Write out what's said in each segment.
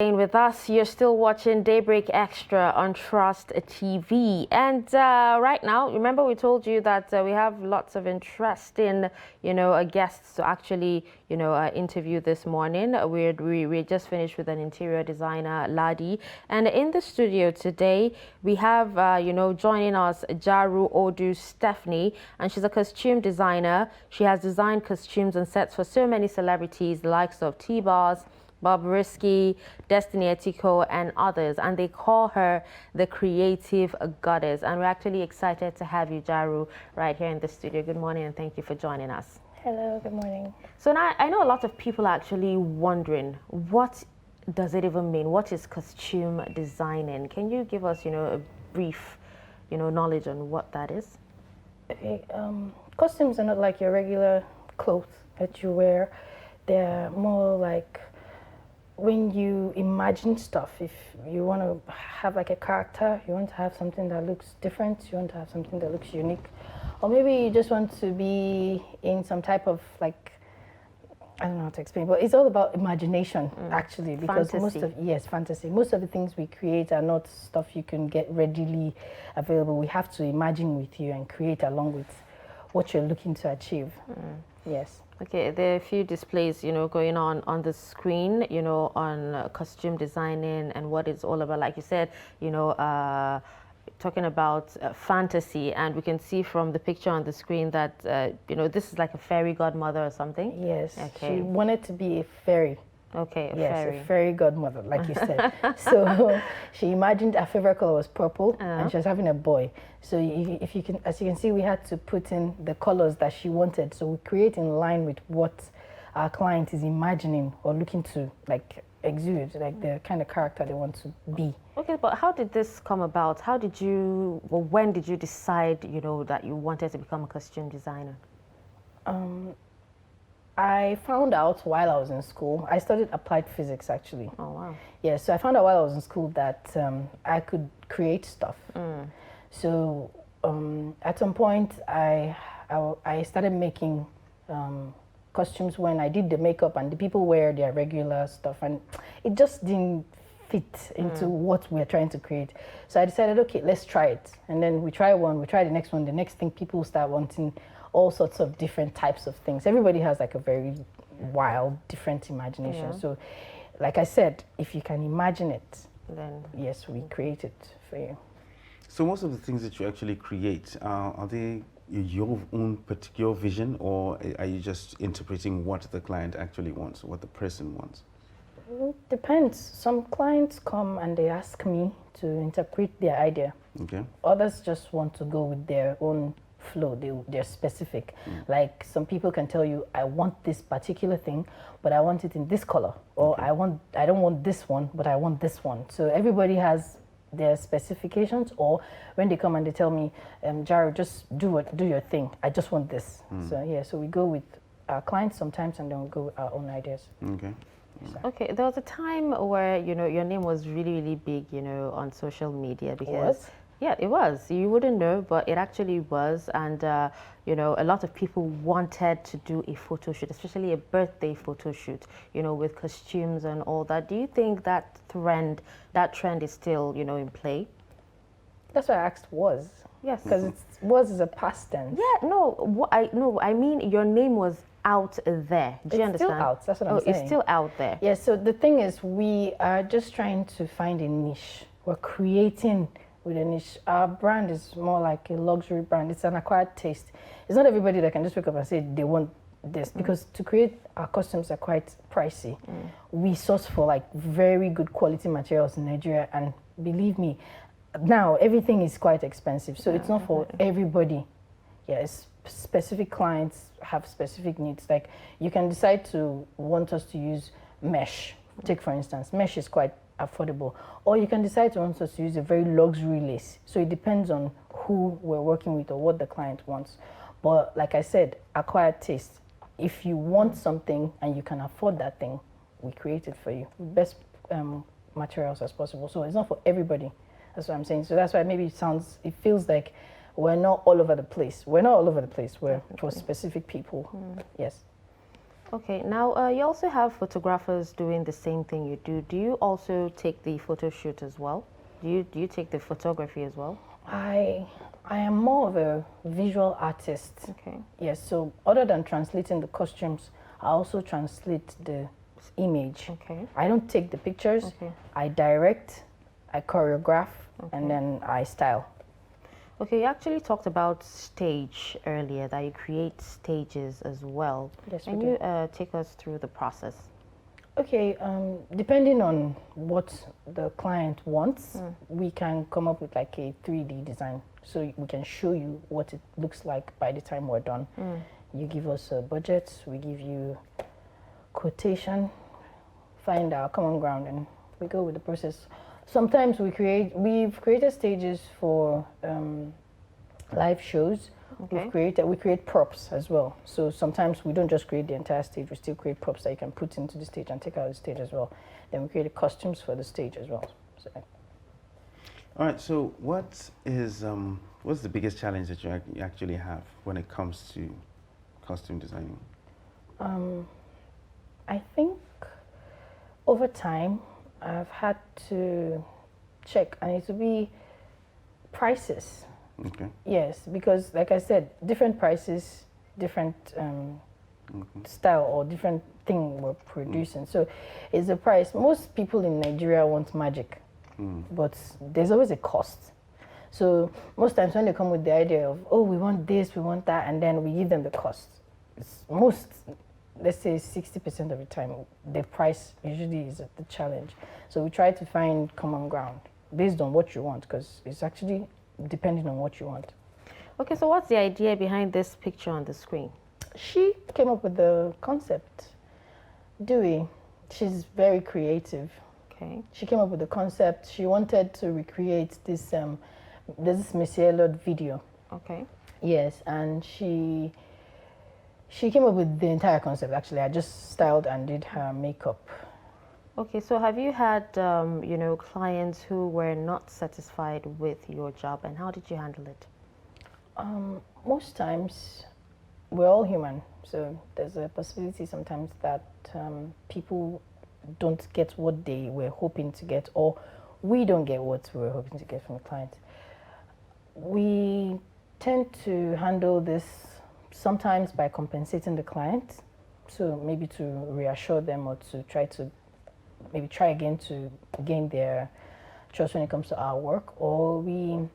Staying with us, you're still watching Daybreak Extra on Trust TV. And right now, remember we told you that we have lots of interesting, guests to actually, interview this morning. We just finished with an interior designer, Ladi. And in the studio today, we have, joining us, Jaru Odu Stephanie. And she's a costume designer. She has designed costumes and sets for so many celebrities, the likes of T-Bars, Bob Risky, Destiny Etiko, and others, and they call her the creative goddess. And we're actually excited to have you, Jaru, right here in the studio. Good morning, and thank you for joining us. Hello, good morning. So now I know a lot of people are actually wondering, what does it even mean? What is costume designing? Can you give us, a brief, knowledge on what that is? Okay, costumes are not like your regular clothes that you wear. They're more like when you imagine stuff. If you want to have like a character, you want to have something that looks different, you want to have something that looks unique, or maybe you just want to be in some type of like, I don't know how to explain, but it's all about imagination actually, because fantasy. Most of the things we create are not stuff you can get readily available. We have to imagine with you and create along with what you're looking to achieve. Yes. Okay, there are a few displays, going on the screen, on costume designing and what it's all about. Like you said, talking about fantasy, and we can see from the picture on the screen that, this is like a fairy godmother or something. Yes, okay. She wanted to be a fairy. Okay, a fairy godmother, like you said. So she imagined her favorite color was purple, and she was having a boy. So if you can, as you can see, we had to put in the colors that she wanted. So we create in line with what our client is imagining or looking to like exude, like the kind of character they want to be. Okay, but how did this come about? How did you, or when did you decide, that you wanted to become a costume designer? I found out while I was in school. I studied applied physics, actually. Oh, wow. Yeah, so I found out while I was in school that I could create stuff. So at some point, I started making costumes when I did the makeup and the people wear their regular stuff, and it just didn't fit into what we're trying to create. So I decided, okay, let's try it. And then we try one, we try the next one. The next thing, people start wanting all sorts of different types of things. Everybody has like a very wild, different imagination. So like I said, if you can imagine it, then yes, we create it for you. So most of the things that you actually create, are they your own particular vision, or are you just interpreting what the client actually wants, what the person wants? It depends. Some clients come and they ask me to interpret their idea. Okay. Others just want to go with their own flow. They're specific. Like some people can tell you, I want this particular thing, but I want it in this color, or I don't want this one, but I want this one. So everybody has their specifications, or when they come and they tell me, Jared, just do your thing. I just want this. So yeah, so we go with our clients sometimes, and then we go with our own ideas. Okay. Okay, there was a time where, your name was really, really big, on social media because... Yeah, it was. You wouldn't know, but it actually was. And, a lot of people wanted to do a photo shoot, especially a birthday photo shoot, with costumes and all that. Do you think that trend is still, in play? That's why I asked was. Yes. Because was is a past tense. Yeah, I mean your name was out there. Do you understand? It's still out. That's what I'm saying. It's still out there. Yeah, so the thing is, we are just trying to find a niche. We're creating with a niche. Our brand is more like a luxury brand. It's an acquired taste. It's not everybody that can just wake up and say they want this, because to create our costumes are quite pricey. We source for like very good quality materials in Nigeria, and believe me, now everything is quite expensive. So it's not for everybody. Yeah, specific clients have specific needs. Like you can decide to want us to use mesh. Take for instance, mesh is quite affordable, or you can decide to want us to use a very luxury lace. So it depends on who we're working with or what the client wants. But like I said, acquired taste. If you want something and you can afford that thing, we create it for you. Best materials as possible. So it's not for everybody. That's what I'm saying. So that's why maybe it feels like we're not all over the place. We're not all over the place. We're for specific people. Yes. Okay, now you also have photographers doing the same thing you do. Do you also take the photo shoot as well? Do you take the photography as well? I I am more of a visual artist. Okay. Yes, so other than translating the costumes, I also translate the image. Okay. I don't take the pictures. Okay. I direct, I choreograph, Okay. and then I style. Okay, you actually talked about stage earlier, that you create stages as well. Yes, we Can do. you take us through the process? Okay, depending on what the client wants, we can come up with like a 3D design. So we can show you what it looks like by the time we're done. You give us a budget, we give you quotation, find our common ground, and we go with the process. Sometimes we've created stages for live shows. Okay. We create props as well. So sometimes we don't just create the entire stage, we still create props that you can put into the stage and take out of the stage as well. Then we create costumes for the stage as well. So, All right. So what's the biggest challenge that you actually have when it comes to costume designing? I think over time I've had to check, and it will be prices. Okay. Yes, because like I said, different prices, different style or different thing we're producing. So it's a price. Most people in Nigeria want magic, but there's always a cost. So most times when they come with the idea of, oh, we want this, we want that, and then we give them the cost. It's let's say 60% of the time, the price usually is the challenge. So we try to find common ground based on what you want, because it's actually depending on what you want. Okay, so what's the idea behind this picture on the screen? She came up with the concept. Dewey, she's very creative. Okay. She came up with the concept. She wanted to recreate this Monsieur Lord video. Okay. Yes, and she came up with the entire concept. Actually, I just styled and did her makeup. Okay, so have you had, clients who were not satisfied with your job, and how did you handle it? Most times, we're all human, so there's a possibility sometimes that people don't get what they were hoping to get, or we don't get what we were hoping to get from the client. We tend to handle this sometimes by compensating the client, so maybe to reassure them or to try again to gain their trust when it comes to our work, or we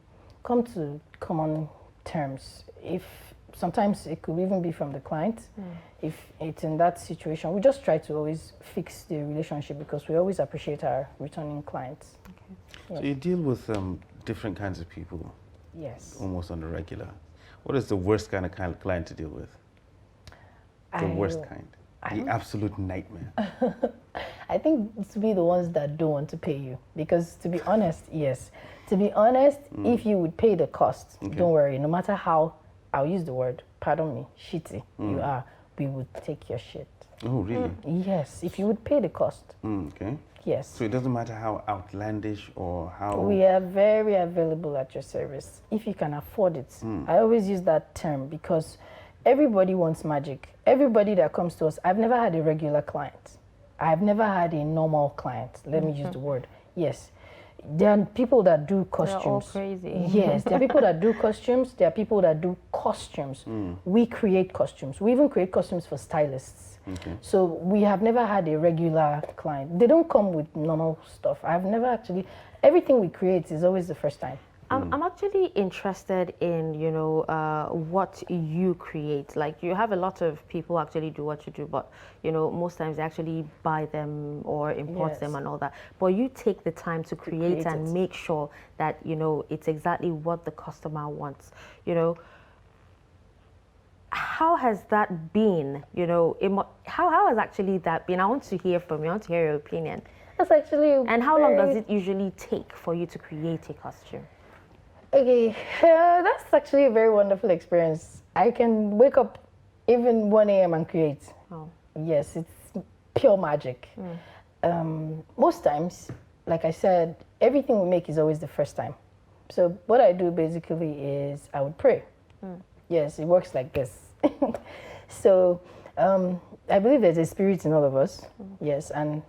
come to common terms. If sometimes it could even be from the client, if it's in that situation, we just try to always fix the relationship because we always appreciate our returning clients. Okay. Yes. So you deal with different kinds of people Yes. almost on the regular. What is the worst kind of client to deal with? The worst kind. The absolute nightmare. I think it's to be the ones that don't want to pay you. Because to be honest, yes. To be honest, if you would pay the cost, don't worry, no matter how, I'll use the word, pardon me, shitty you are, we would take your shit. Oh, really? Yes, if you would pay the cost. Okay. Yes. So it doesn't matter how outlandish or how... We are very available at your service, if you can afford it. I always use that term because everybody wants magic. Everybody that comes to us, I've never had a regular client. I've never had a normal client. Let me use the word. Yes. There are people that do costumes. They're all crazy. Yes, there are people that do costumes. There are people that do costumes. We create costumes. We even create costumes for stylists. Okay. So we have never had a regular client. They don't come with normal stuff. I've never actually, everything we create is always the first time. I'm actually interested in, what you create. Like, you have a lot of people actually do what you do, but, most times they actually buy them or import them and all that. But you take the time to create and make sure that, it's exactly what the customer wants, How has that been, how has actually that been? I want to hear from you. I want to hear your opinion. That's actually And how long does it usually take for you to create a costume? Okay, that's actually a very wonderful experience. I can wake up even 1 a.m. and create. Oh. Yes, it's pure magic. Most times, like I said, everything we make is always the first time. So what I do basically is I would pray. Yes, it works like this. So I believe there's a spirit in all of us, yes, and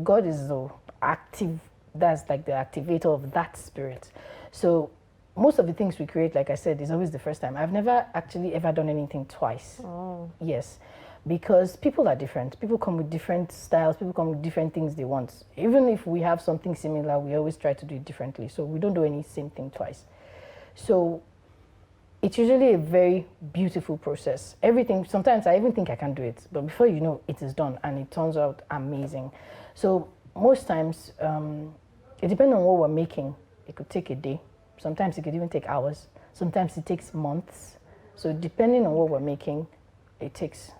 God is the active, that's like the activator of that spirit. So most of the things we create, like I said, is always the first time. I've never actually ever done anything twice. Oh. Yes, because people are different. People come with different styles, people come with different things they want. Even if we have something similar, we always try to do it differently. So we don't do any same thing twice. So it's usually a very beautiful process. Everything, sometimes I even think I can do it, but before you know, it is done and it turns out amazing. So most times, it depends on what we're making. It could take a day. Sometimes it could even take hours. Sometimes it takes months. So depending on what we're making, it takes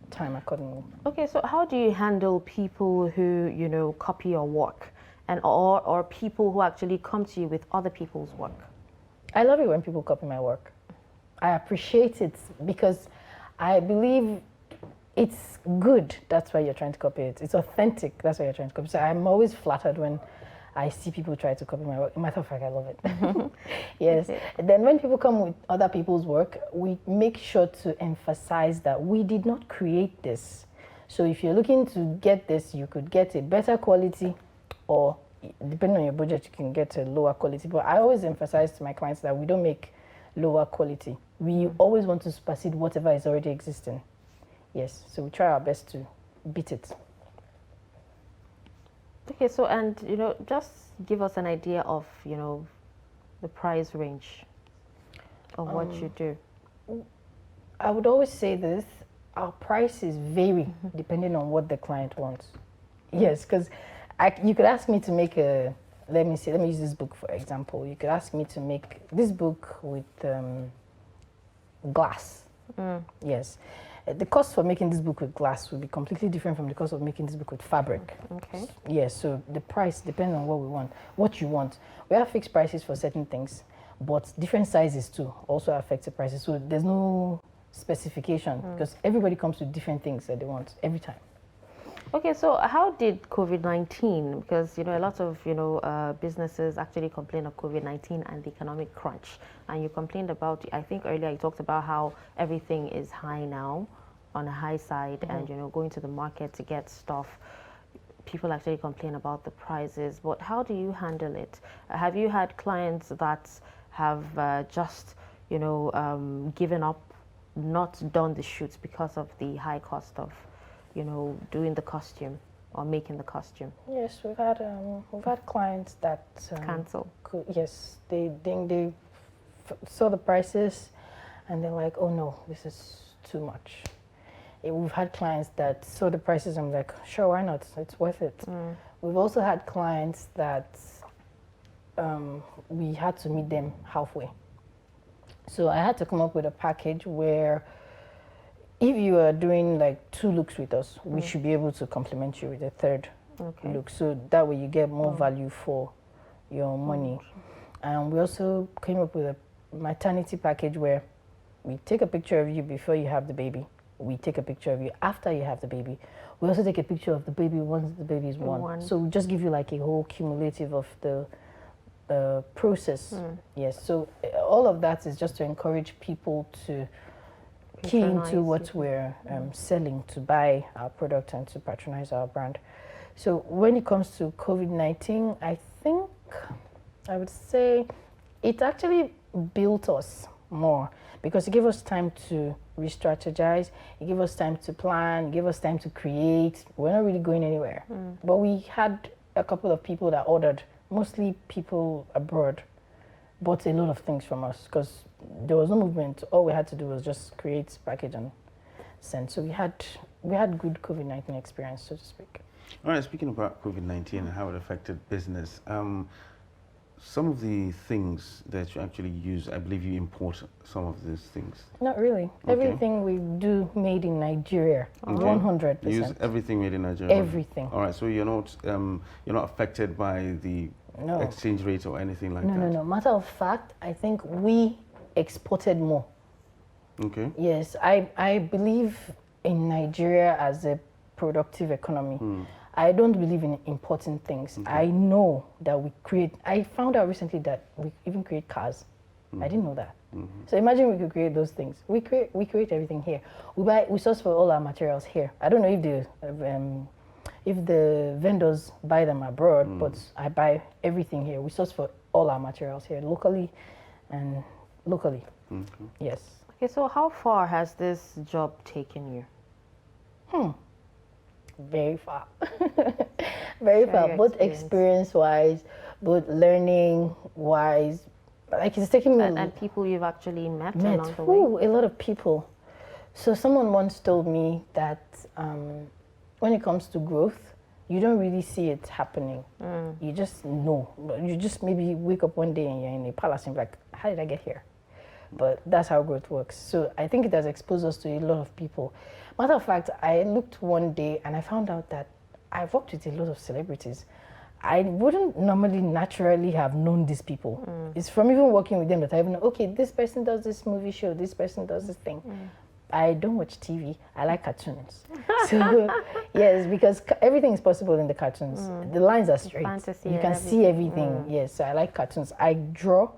time accordingly. Okay, so how do you handle people who, you know, copy your work and or people who actually come to you with other people's work? I love it when people copy my work. I appreciate it because I believe it's good. That's why you're trying to copy it. It's authentic. That's why you're trying to copy it. So I'm always flattered when I see people try to copy my work. Matter of fact, I love it. Yes. Okay. Then when people come with other people's work, we make sure to emphasize that we did not create this. So if you're looking to get this, you could get a better quality, or depending on your budget, you can get a lower quality. But I always emphasize to my clients that we don't make lower quality. We always want to supersede whatever is already existing. Yes. So we try our best to beat it. Okay, so and you know, just give us an idea of, you know, the price range of what you do. I would always say this, our prices vary depending on what the client wants. Yes, because you could ask me to make a, let me use this book for example. You could ask me to make this book with glass. Yes. The cost for making this book with glass would be completely different from the cost of making this book with fabric. Okay. Yes, so the price depends on what we want, what you want. We have fixed prices for certain things, but different sizes too also affect the prices. So there's no specification because everybody comes with different things that they want every time. Okay, so how did COVID-19, because you know a lot of businesses actually complain of COVID-19 and the economic crunch, and you complained about, I think earlier you talked about how everything is high now, on a high side, and you know going to the market to get stuff, people actually complain about the prices. But how do you handle it? Have you had clients that have just given up, not done the shoots because of the high cost of doing the costume or making the costume? Yes, we've had clients that Cancel. Yes, they saw the prices and they're like, oh no, this is too much. We've had clients that saw the prices and I'm like, sure, why not? It's worth it. We've also had clients that we had to meet them halfway. So I had to come up with a package where if you are doing like 2 looks with us, we should be able to complement you with a 3rd look. So that way you get more value for your money. And we also came up with a maternity package where we take a picture of you before you have the baby. We take a picture of you after you have the baby. We also take a picture of the baby once the baby is born. So we just give you like a whole cumulative of the process. Yes, so all of that is just to encourage people to key into what we're selling, to buy our product and to patronize our brand. So when it comes to COVID-19, I think I would say it actually built us more because it gave us time to re-strategize, it gave us time to plan, it gave us time to create. We're not really going anywhere. But we had a couple of people that ordered, mostly people abroad, bought a lot of things from us because there was no movement. All we had to do was just create, package, and send. So we had good COVID-19 experience, so to speak. All right, speaking about COVID-19 and how it affected business, some of the things that you actually use, I believe you import some of these things. Not really. Okay. Everything we do made in Nigeria, 100%. You use everything made in Nigeria? Everything. All right, so you're not affected by the exchange rate or anything like that? No. Matter of fact, I think we exported more. Okay. Yes, I believe in Nigeria as a productive economy. I don't believe in importing things. I know that we create, I found out recently that we even create cars. I didn't know that. So imagine we could create those things. We create everything here. We source for all our materials here. I don't know if the vendors buy them abroad, but I buy everything here. We source for all our materials here, locally and locally. Yes. Okay, so how far has this job taken you? Very far. Very Share far, your both experience-wise, both learning-wise. Like it's taking me And people you've actually met along the way? a lot of people. So someone once told me that when it comes to growth, you don't really see it happening. You just know. You just maybe wake up one day and you're in a palace and you're like, how did I get here? But that's how growth works. So I think it has exposed us to a lot of people. Matter of fact, I looked one day and I found out that I've worked with a lot of celebrities. I wouldn't normally naturally have known these people. It's from even working with them that I even know, okay, this person does this movie show, this person does this thing. I don't watch TV. I like cartoons. So, yes, because everything is possible in the cartoons. The lines are straight. Fantasy You can see everything. Yes, so I like cartoons. I draw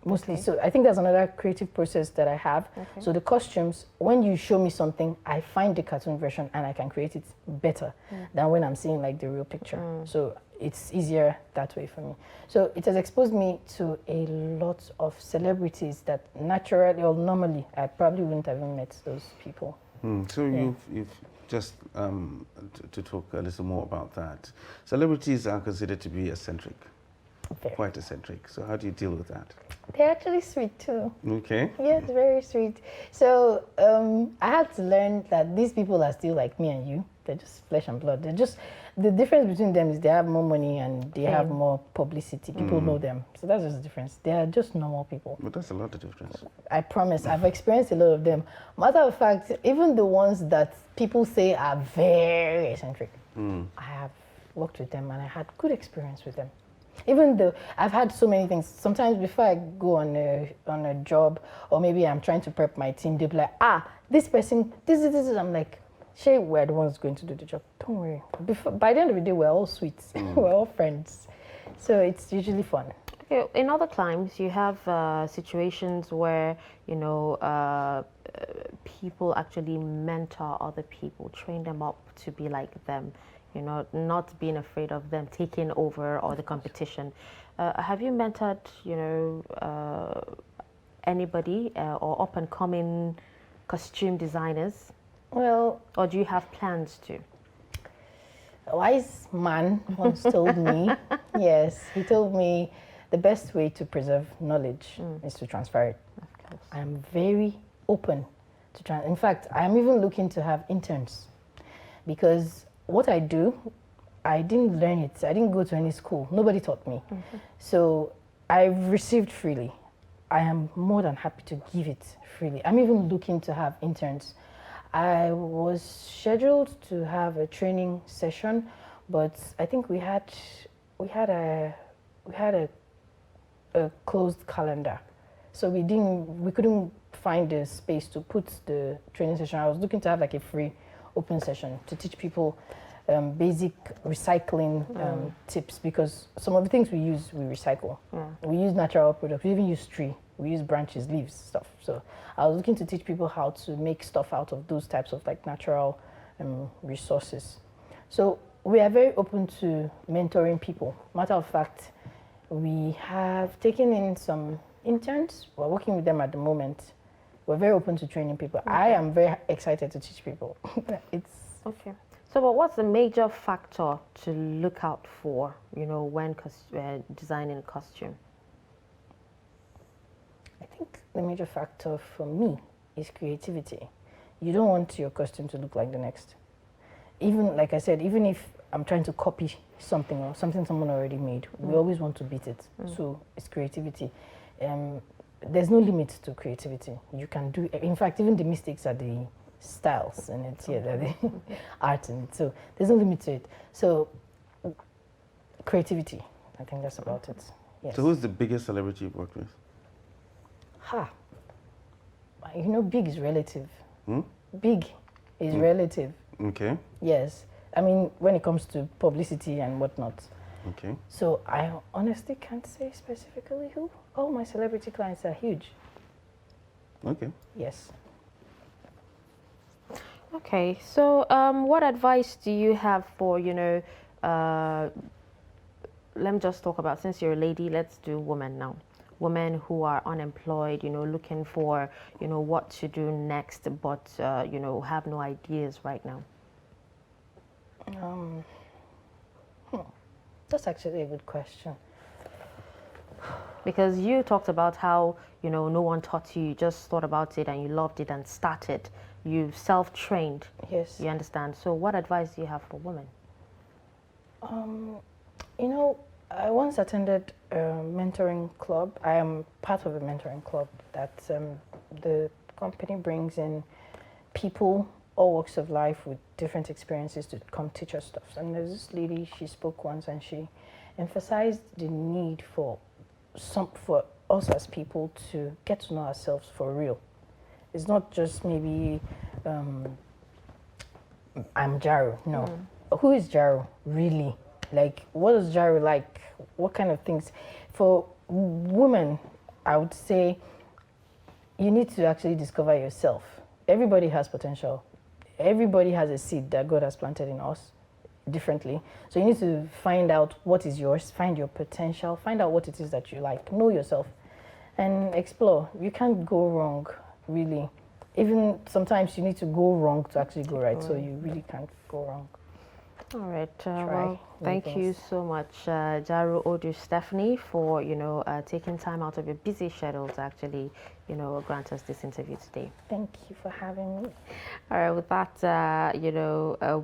mostly. Okay. So I think that's another creative process that I have. Okay. So the costumes, when you show me something, I find the cartoon version and I can create it better than when I'm seeing like the real picture. So it's easier that way for me. So it has exposed me to a lot of celebrities that naturally or normally I probably wouldn't have even met those people. So you've just to talk a little more about that. Celebrities are considered to be eccentric. Quite eccentric. So how do you deal with that? They're actually sweet too. Okay. Yes, very sweet. So I had to learn that these people are still like me and you. They're just flesh and blood. They're just, the difference between them is they have more money and they have more publicity. People know them. So that's just the difference. They are just normal people. But that's a lot of difference. I promise. I've experienced a lot of them. Matter of fact, even the ones that people say are very eccentric, I have worked with them and I had good experience with them. Even though I've had so many things, sometimes before I go on a job or maybe I'm trying to prep my team, they'll be like, this person, this is. I'm like, Shay, we're the ones going to do the job. Don't worry. By the end of the day, we're all sweets. We're all friends. So it's usually fun. Okay, in other climes, you have situations where, you know, people actually mentor other people, train them up to be like them. You know, not being afraid of them taking over or the competition. Have you mentored, you know, anybody or up and coming costume designers? Well, or do you have plans to? A wise man once told me, yes, he told me the best way to preserve knowledge is to transfer it. Of course. I am very open to in fact, I am even looking to have interns because what I do, I didn't learn it. I didn't go to any school. Nobody taught me. So I've received freely. I am more than happy to give it freely. I'm even looking to have interns. I was scheduled to have a training session, but I think we had a closed calendar. So we couldn't find the space to put the training session. I was looking to have like a free open session to teach people basic recycling tips, because some of the things we use, we recycle. We use natural products. We even use tree. We use branches, leaves, stuff. So I was looking to teach people how to make stuff out of those types of like natural resources. So we are very open to mentoring people. Matter of fact, we have taken in some interns. We're working with them at the moment. We're very open to training people. Okay. I am very excited to teach people. It's okay. So, but what's the major factor to look out for, you know, when designing a costume? I think the major factor for me is creativity. You don't want your costume to look like the next. Even, like I said, even if I'm trying to copy something or something someone already made, we always want to beat it. So it's creativity. There's no limit to creativity. You can do, in fact, even the mistakes are the styles in it, the art in it. So there's no limit to it. So creativity, I think that's about it. Yes. So who's the biggest celebrity you've worked with? You know, big is relative. Big is relative. Okay. Yes. I mean, when it comes to publicity and whatnot, Okay. So I honestly can't say specifically who. All my celebrity clients are huge. Okay. Yes. Okay, so what advice do you have for, let me just talk about, since you're a lady, let's do women now. Women who are unemployed, looking for, what to do next, but, have no ideas right now. Um, that's actually a good question. Because you talked about how, no one taught you, you just thought about it and you loved it and started. You self-trained. Yes. You understand? So what advice do you have for women? You know, I once attended a mentoring club. I am part of a mentoring club that the company brings in people, all walks of life with different experiences to come teach us stuff. And there's this lady, she spoke once and she emphasized the need for us as people to get to know ourselves for real. It's not just maybe I'm Jaro. No. Who is Jaro really? Like, what is Jaro like? What kind of things? For women, I would say you need to actually discover yourself. Everybody has potential. Everybody has a seed that God has planted in us differently. So you need to find out what is yours, find your potential, find out what it is that you like, know yourself, and explore. You can't go wrong, really. Even sometimes you need to go wrong to actually go right, so you really can't go wrong. All right. Try Well, thank new you things. so much, Jaru Odu Stephanie, for taking time out of your busy schedule to actually grant us this interview today. Thank you for having me. All right. With that,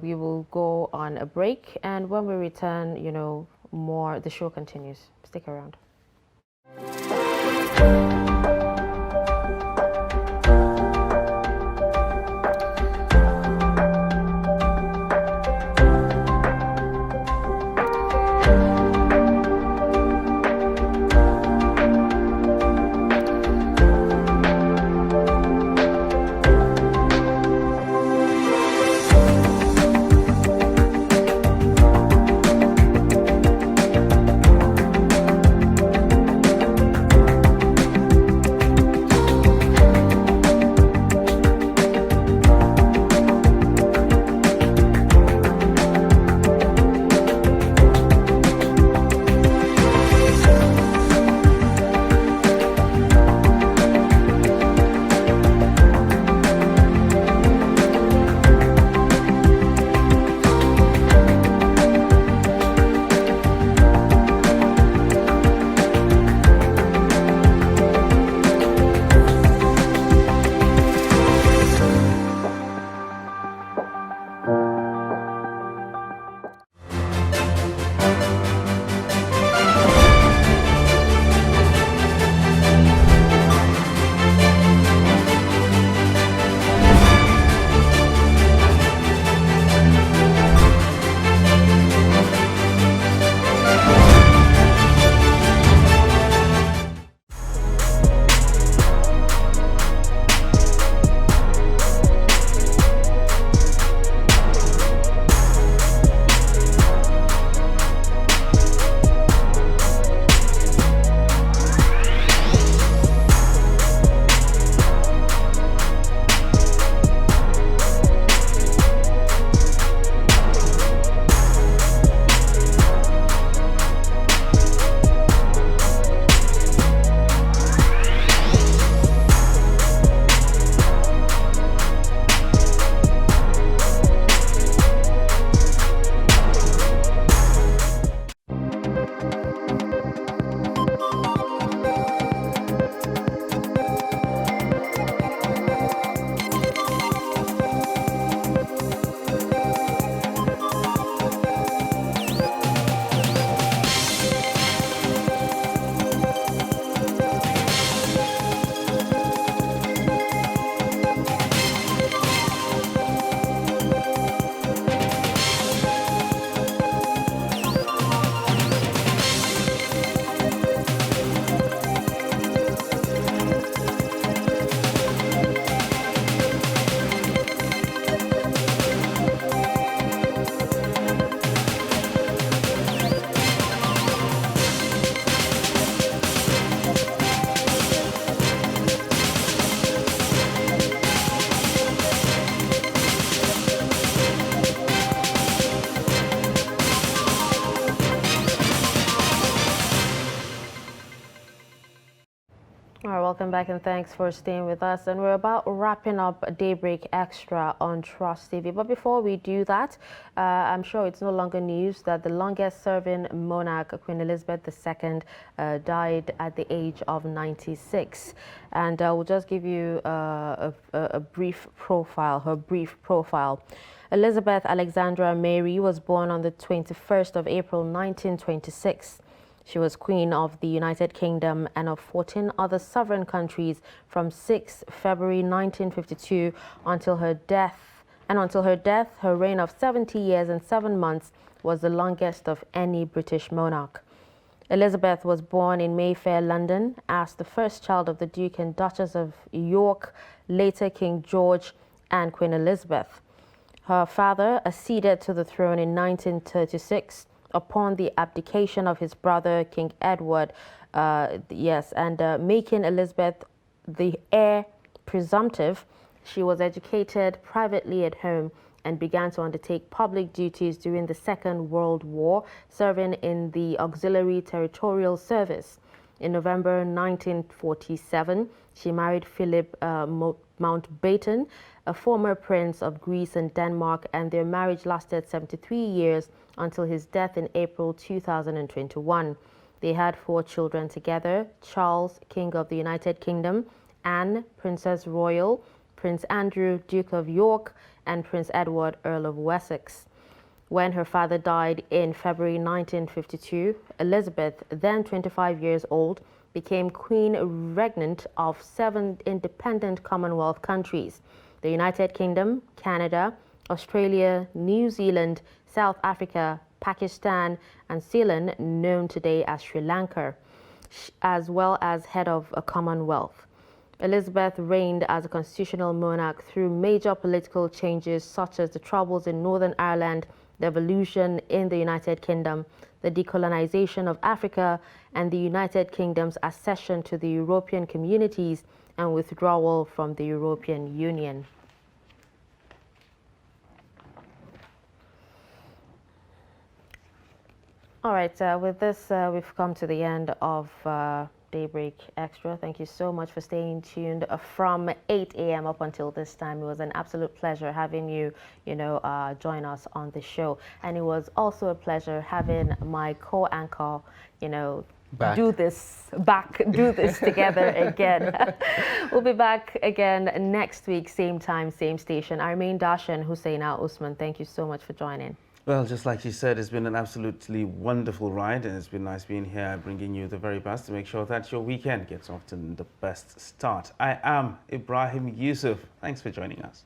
we will go on a break, and when we return, more. The show continues. Stick around. All right, welcome back and thanks for staying with us. And we're about wrapping up Daybreak Extra on Trust TV. But before we do that, I'm sure it's no longer news that the longest serving monarch, Queen Elizabeth II, died at the age of 96. And we'll just give you a brief profile, her brief profile. Elizabeth Alexandra Mary was born on the 21st of April, 1926. She was Queen of the United Kingdom and of 14 other sovereign countries from 6 February 1952 until her death. And until her death, her reign of 70 years and 7 months was the longest of any British monarch. Elizabeth was born in Mayfair, London, as the first child of the Duke and Duchess of York, later King George and Queen Elizabeth. Her father acceded to the throne in 1936. Upon the abdication of his brother, King Edward, making Elizabeth the heir presumptive, she was educated privately at home and began to undertake public duties during the Second World War, serving in the Auxiliary Territorial Service. In November 1947, she married Philip Mountbatten, a former prince of Greece and Denmark, and their marriage lasted 73 years until his death in April 2021. They had 4 children together: Charles, King of the United Kingdom, Anne, Princess Royal, Prince Andrew, Duke of York, and Prince Edward, Earl of Wessex. When her father died in February 1952, Elizabeth, then 25 years old, became Queen Regnant of 7 independent Commonwealth countries: the United Kingdom, Canada, Australia, New Zealand, South Africa, Pakistan, and Ceylon, known today as Sri Lanka, as well as head of a Commonwealth. Elizabeth reigned as a constitutional monarch through major political changes such as the Troubles in Northern Ireland, the revolution in the United Kingdom, the decolonization of Africa, and the United Kingdom's accession to the European communities and withdrawal from the European Union. All right, with this, we've come to the end of Daybreak Extra. Thank you so much for staying tuned from 8 a.m. up until this time. It was an absolute pleasure having you, join us on the show. And it was also a pleasure having my co-anchor, do this together again. We'll be back again next week, same time, same station. I remain Darshan Husseina Usman. Thank you so much for joining. Well, just like you said, it's been an absolutely wonderful ride, and it's been nice being here, bringing you the very best to make sure that your weekend gets off to the best start. I am Ibrahim Yusuf. Thanks for joining us.